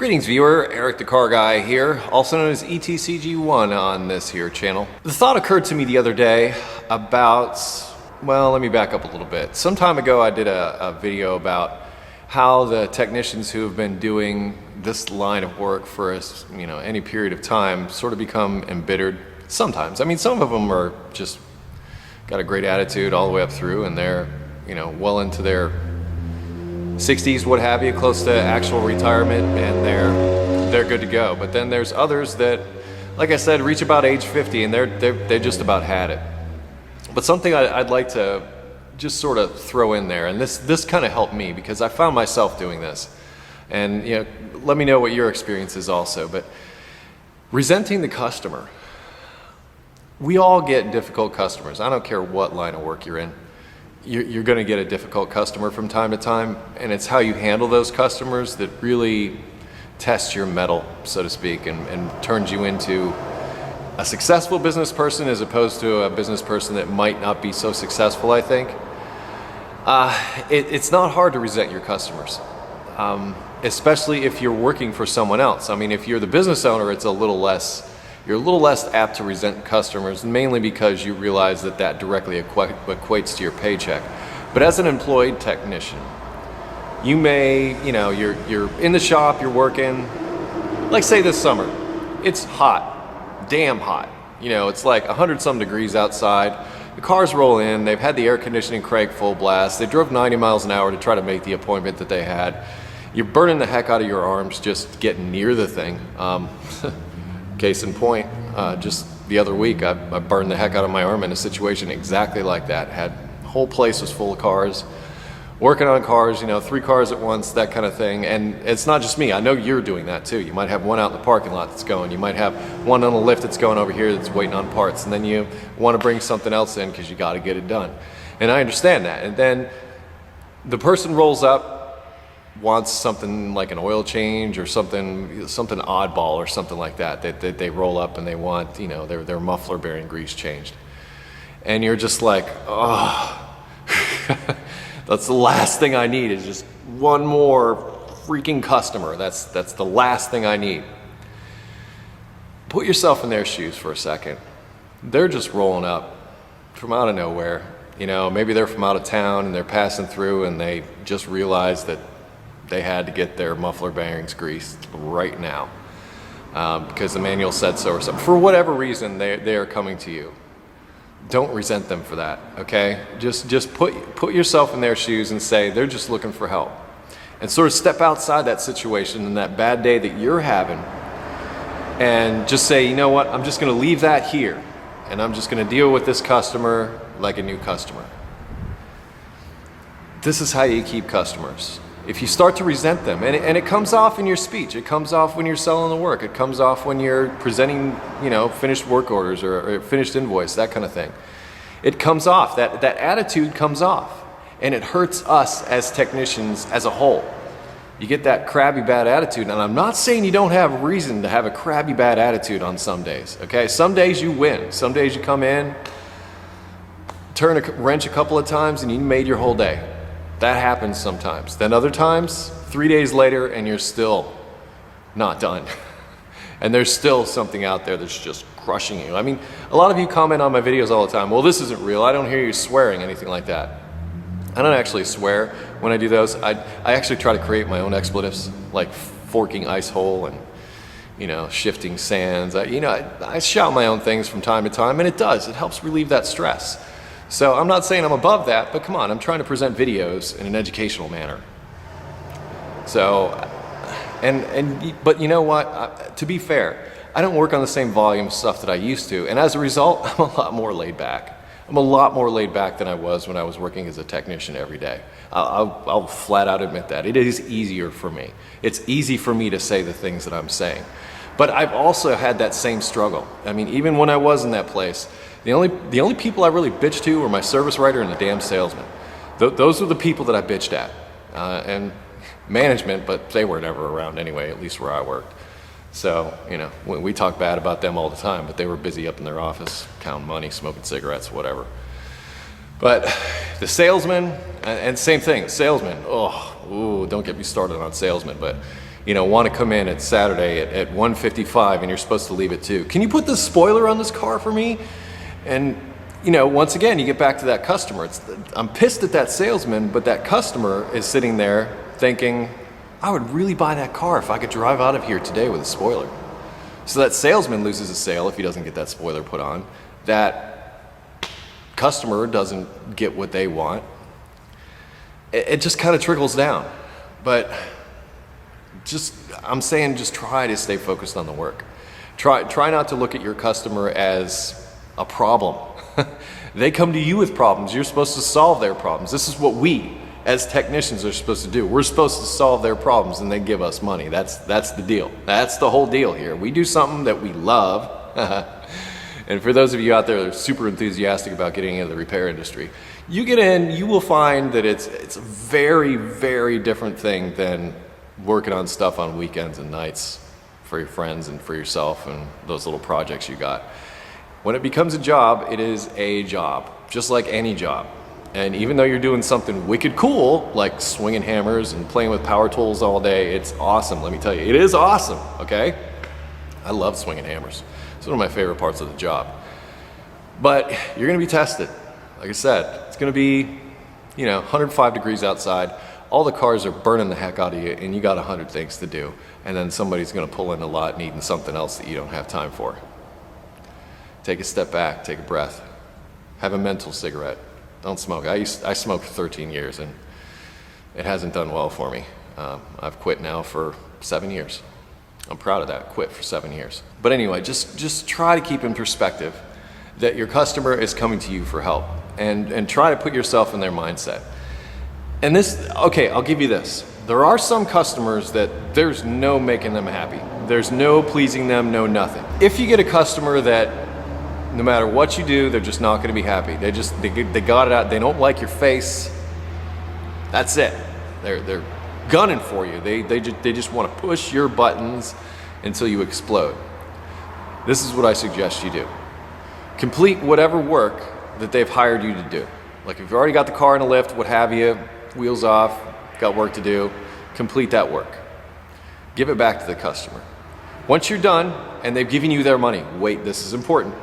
Greetings viewer, Eric the Car Guy here, also known as ETCG1 on this here channel. The thought occurred to me the other day about, well, let me back up a little bit. Some time ago I did a video about how the technicians who have been doing this line of work for any period of time sort of become embittered sometimes. I mean, some of them are just got a great attitude all the way up through and they're, well into their 60s, what have you, close to actual retirement, and they're good to go. But then there's others that, like I said, reach about age 50 and they just about had it. But something I'd like to just sort of throw in there, and this kind of helped me because I found myself doing this. And let me know what your experience is also. But resenting the customer. We all get difficult customers. I don't care what line of work you're in. You're going to get a difficult customer from time to time, and it's how you handle those customers that really tests your mettle, so to speak, and turns you into a successful business person as opposed to a business person that might not be so successful, I think. It's not hard to resent your customers, especially if you're working for someone else. I mean, if you're the business owner, you're a little less apt to resent customers, mainly because you realize that directly equates to your paycheck. But as an employed technician, you may, you're in the shop, you're working, like say this summer, it's hot, damn hot. It's like 100-some degrees outside. The cars roll in, they've had the air conditioning crank full blast, they drove 90 miles an hour to try to make the appointment that they had. You're burning the heck out of your arms just getting near the thing. Case in point, just the other week I burned the heck out of my arm in a situation exactly like that. Whole place was full of cars, working on cars, 3 cars at once, that kind of thing. And it's not just me, I know you're doing that too. You might have one out in the parking lot that's going, you might have one on the lift that's going over here that's waiting on parts, and then you want to bring something else in because you got to get it done. And I understand that. And then the person rolls up, wants something like an oil change or something oddball or something like that they roll up and they want their muffler bearing grease changed, and you're just like, oh, that's the last thing I need, is just one more freaking customer. That's the last thing I need. Put yourself in their shoes for a second. They're just rolling up from out of nowhere. Maybe they're from out of town and they're passing through and they just realized that they had to get their muffler bearings greased right now because the manual said so or something. For whatever reason, they are coming to you. Don't resent them for that, okay? Just put yourself in their shoes and say they're just looking for help. And sort of step outside that situation and that bad day that you're having and just say, you know what, I'm just going to leave that here and I'm just going to deal with this customer like a new customer. This is how you keep customers. If you start to resent them, and it comes off in your speech, it comes off when you're selling the work, it comes off when you're presenting, finished work orders or finished invoice, that kind of thing. It comes off, that attitude comes off, and it hurts us as technicians as a whole. You get that crabby bad attitude, and I'm not saying you don't have reason to have a crabby bad attitude on some days, okay? Some days you win, some days you come in, turn a wrench a couple of times, and you made your whole day. That happens sometimes. Then other times, 3 days later, and you're still not done. And there's still something out there that's just crushing you. I mean, a lot of you comment on my videos all the time, well, this isn't real, I don't hear you swearing, anything like that. I don't actually swear when I do those. I actually try to create my own expletives, like forking ice hole and shifting sands. I shout my own things from time to time, and it helps relieve that stress. So I'm not saying I'm above that, but come on, I'm trying to present videos in an educational manner. So, but you know what, to be fair, I don't work on the same volume of stuff that I used to, and as a result, I'm a lot more laid back. I'm a lot more laid back than I was when I was working as a technician every day. I'll flat out admit that. It is easier for me. It's easy for me to say the things that I'm saying. But I've also had that same struggle. I mean, even when I was in that place, the only people I really bitched to were my service writer and the damn salesman. Those were the people that I bitched at. And management, but they were never around anyway, at least where I worked. So, we talk bad about them all the time, but they were busy up in their office, counting money, smoking cigarettes, whatever. But the salesman, and same thing, salesman, don't get me started on salesmen, but want to come in at Saturday at 1:55 and you're supposed to leave at 2. Can you put the spoiler on this car for me? And once again, you get back to that customer. I'm pissed at that salesman, but that customer is sitting there thinking, I would really buy that car if I could drive out of here today with a spoiler. So that salesman loses a sale if he doesn't get that spoiler put on. That customer doesn't get what they want. It just kind of trickles down. But I'm saying just try to stay focused on the work. Try not to look at your customer as a problem. They come to you with problems. You're supposed to solve their problems. This is what we, as technicians, are supposed to do. We're supposed to solve their problems and they give us money. That's the deal. That's the whole deal here. We do something that we love. And for those of you out there that are super enthusiastic about getting into the repair industry, you get in, you will find that it's a very, very different thing than working on stuff on weekends and nights for your friends and for yourself and those little projects you got. When it becomes a job, it is a job, just like any job. And even though you're doing something wicked cool, like swinging hammers and playing with power tools all day, it's awesome, let me tell you. It is awesome, okay? I love swinging hammers. It's one of my favorite parts of the job. But you're gonna be tested. Like I said, it's gonna be, 105 degrees outside. All the cars are burning the heck out of you and you got 100 things to do. And then somebody's gonna pull in a lot needing something else that you don't have time for. Take a step back, take a breath. Have a mental cigarette. Don't smoke. I smoked for 13 years and it hasn't done well for me. I've quit now for 7 years. I'm proud of that, quit for 7 years. But anyway, just try to keep in perspective that your customer is coming to you for help and try to put yourself in their mindset. And I'll give you this. There are some customers that there's no making them happy. There's no pleasing them, no nothing. If you get a customer that no matter what you do, they're just not gonna be happy. They got it out, they don't like your face. That's it. They're gunning for you. They just wanna push your buttons until you explode. This is what I suggest you do. Complete whatever work that they've hired you to do. Like if you've already got the car in a lift, what have you, wheels off, got work to do, complete that work. Give it back to the customer. Once you're done and they've given you their money, wait, this is important.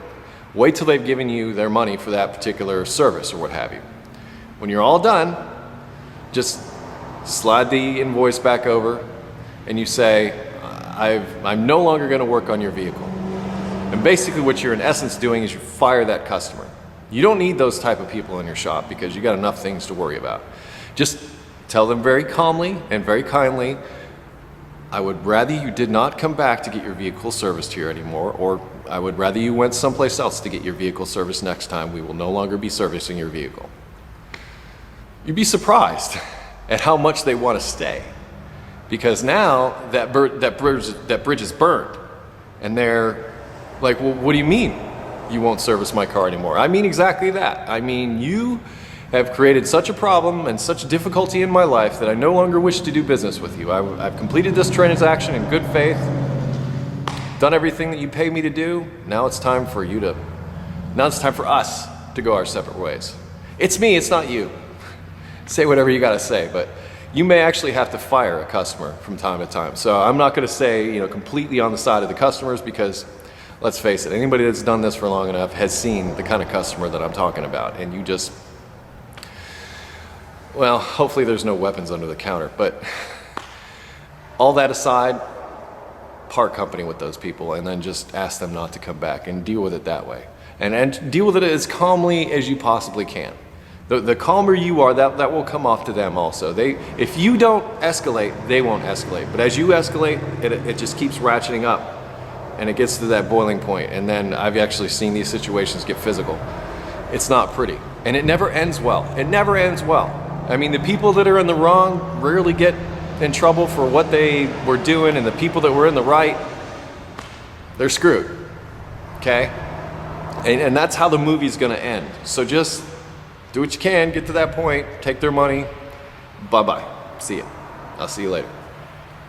Wait till they've given you their money for that particular service or what have you. When you're all done, just slide the invoice back over and you say, I'm no longer gonna work on your vehicle. And basically what you're in essence doing is you fire that customer. You don't need those type of people in your shop because you got enough things to worry about. Just tell them very calmly and very kindly, I would rather you did not come back to get your vehicle serviced here anymore, or I would rather you went someplace else to get your vehicle serviced next time. We will no longer be servicing your vehicle. You'd be surprised at how much they want to stay. Because now that bridge is burned. And they're like, well, what do you mean you won't service my car anymore? I mean exactly that. I mean, you have created such a problem and such difficulty in my life that I no longer wish to do business with you. I've completed this transaction in good faith, done everything that you paid me to do. Now it's time for us to go our separate ways. It's me, it's not you. Say whatever you gotta say, but you may actually have to fire a customer from time to time. So I'm not gonna say, completely on the side of the customers because let's face it, anybody that's done this for long enough has seen the kind of customer that I'm talking about, and you just, well, hopefully there's no weapons under the counter, but all that aside, part company with those people and then just ask them not to come back and deal with it that way. And deal with it as calmly as you possibly can. The calmer you are, that will come off to them also. If you don't escalate, they won't escalate. But as you escalate, it just keeps ratcheting up and it gets to that boiling point. And then I've actually seen these situations get physical. It's not pretty. And it never ends well. It never ends well. I mean, the people that are in the wrong rarely get in trouble for what they were doing, and the people that were in the right, they're screwed, okay? And that's how the movie's gonna end. So just do what you can, get to that point, take their money, bye-bye, see ya. I'll see you later,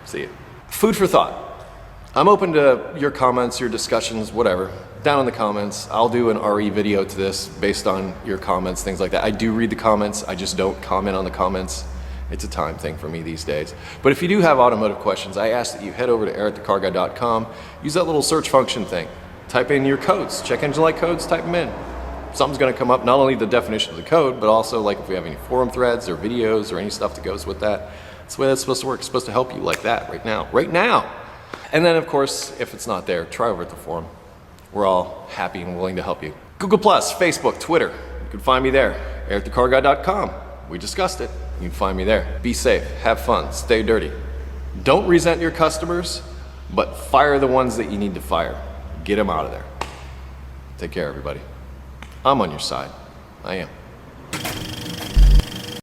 see ya. Food for thought. I'm open to your comments, your discussions, whatever. Down in the comments, I'll do an RE video to this based on your comments, things like that. I do read the comments, I just don't comment on the comments. It's a time thing for me these days. But if you do have automotive questions, I ask that you head over to ericthecarguy.com, use that little search function thing, type in your codes, check engine light codes, type them in. Something's gonna come up, not only the definition of the code, but also like if we have any forum threads or videos or any stuff that goes with that. That's the way that's supposed to work. It's supposed to help you like that right now. And then of course, if it's not there, try over at the forum. We're all happy and willing to help you. Google+, Facebook, Twitter, you can find me there. ericthecarguy.com, we discussed it. You can find me there. Be safe, have fun, stay dirty. Don't resent your customers, but fire the ones that you need to fire. Get them out of there. Take care, everybody. I'm on your side. I am.